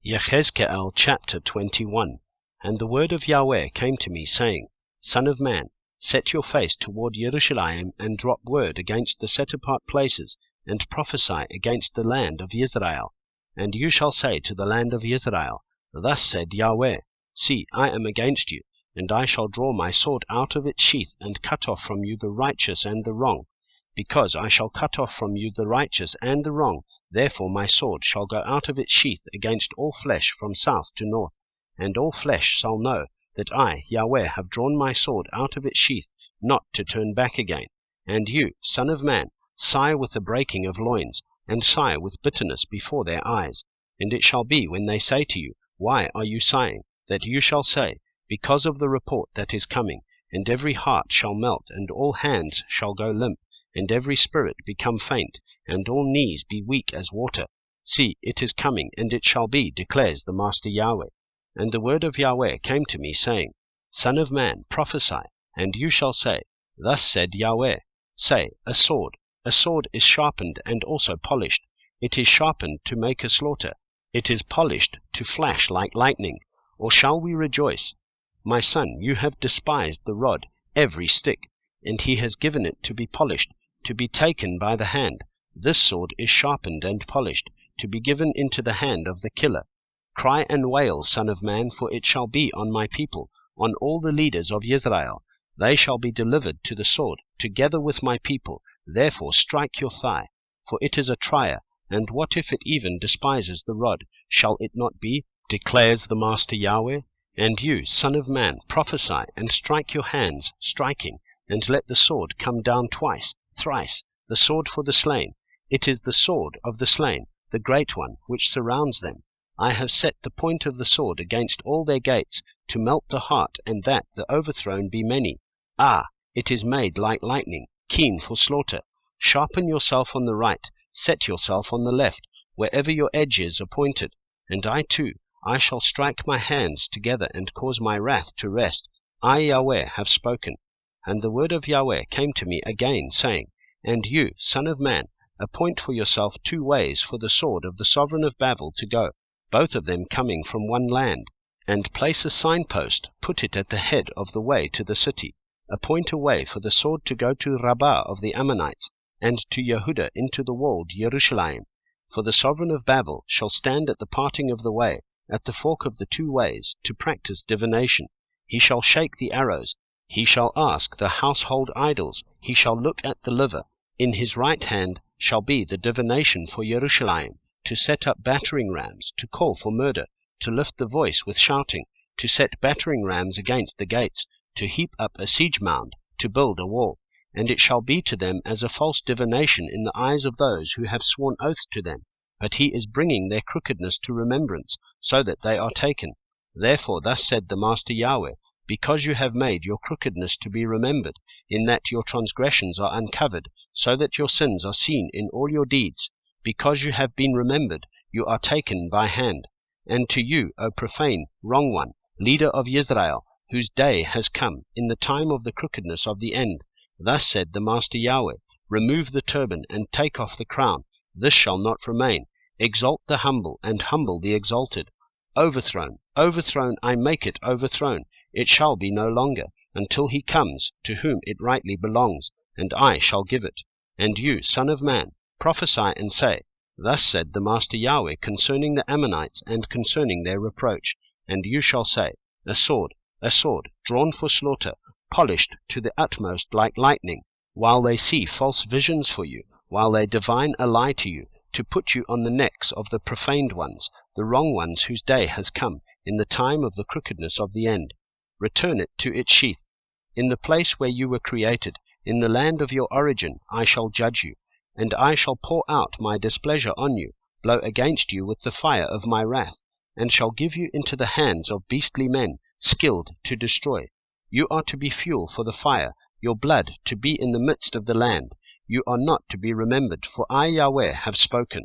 Yehezq'ėl chapter 21. And the word of Yahweh came to me, saying, Son of man, set your face toward Jerusalem, and drop word against the set-apart places, and prophesy against the land of Israel. And you shall say to the land of Israel, Thus said Yahweh, See, I am against you, and I shall draw my sword out of its sheath, and cut off from you the righteous and the wrong. Because I shall cut off from you the righteous and the wrong, therefore my sword shall go out of its sheath against all flesh from south to north, and all flesh shall know that I, Yahweh, have drawn my sword out of its sheath, not to turn back again. And you, son of man, sigh with the breaking of loins, and sigh with bitterness before their eyes. And it shall be, when they say to you, Why are you sighing? That you shall say, Because of the report that is coming, and every heart shall melt, and all hands shall go limp, and every spirit become faint, and all knees be weak as water. See, it is coming, and it shall be, declares the Master Yahweh. And the word of Yahweh came to me, saying, Son of man, prophesy, and you shall say, Thus said Yahweh, Say, a sword is sharpened and also polished. It is sharpened to make a slaughter. It is polished to flash like lightning. Or shall we rejoice? My son, you have despised the rod, every stick, and he has given it to be polished, to be taken by the hand. This sword is sharpened and polished, to be given into the hand of the killer. Cry and wail, son of man, for it shall be on my people, on all the leaders of Israel. They shall be delivered to the sword, together with my people. Therefore strike your thigh, for it is a trier. And what if it even despises the rod? Shall it not be, declares the Master Yahweh? And you, son of man, prophesy, and strike your hands, striking, and let the sword come down twice, thrice, the sword for the slain. It is the sword of the slain, the great one, which surrounds them. I have set the point of the sword against all their gates, to melt the heart, and that the overthrown be many. Ah, it is made like lightning, keen for slaughter. Sharpen yourself on the right, set yourself on the left, wherever your edge is appointed. And I too, I shall strike my hands together, and cause my wrath to rest. I, Yahweh, have spoken. And the word of Yahweh came to me again, saying, And you, son of man, appoint for yourself 2 ways for the sword of the sovereign of Babel to go, both of them coming from one land. And place a signpost, put it at the head of the way to the city. Appoint a way for the sword to go to Rabbah of the Ammonites, and to Yehudah into the walled Jerusalem. For the sovereign of Babel shall stand at the parting of the way, at the fork of the 2 ways, to practice divination. He shall shake the arrows. He shall ask the household idols. He shall look at the liver. In his right hand shall be the divination for Jerusalem, to set up battering rams, to call for murder, to lift the voice with shouting, to set battering rams against the gates, to heap up a siege mound, to build a wall. And it shall be to them as a false divination in the eyes of those who have sworn oaths to them. But he is bringing their crookedness to remembrance, so that they are taken. Therefore thus said the Master Yahweh, Because you have made your crookedness to be remembered, in that your transgressions are uncovered, so that your sins are seen in all your deeds, because you have been remembered, you are taken by hand. And to you, O profane, wrong one, leader of Israel, whose day has come, in the time of the crookedness of the end, thus said the Master Yahweh, Remove the turban, and take off the crown. This shall not remain. Exalt the humble, and humble the exalted. Overthrown, overthrown, I make it overthrown. It shall be no longer, until he comes, to whom it rightly belongs, and I shall give it. And you, son of man, prophesy and say, Thus said the Master Yahweh concerning the Ammonites, and concerning their reproach. And you shall say, a sword, drawn for slaughter, polished to the utmost like lightning, while they see false visions for you, while they divine a lie to you, to put you on the necks of the profaned ones, the wrong ones whose day has come, in the time of the crookedness of the end. Return it to its sheath. In the place where you were created, in the land of your origin, I shall judge you, and I shall pour out my displeasure on you, blow against you with the fire of my wrath, and shall give you into the hands of beastly men, skilled to destroy. You are to be fuel for the fire, your blood to be in the midst of the land. You are not to be remembered, for I, Yahweh, have spoken.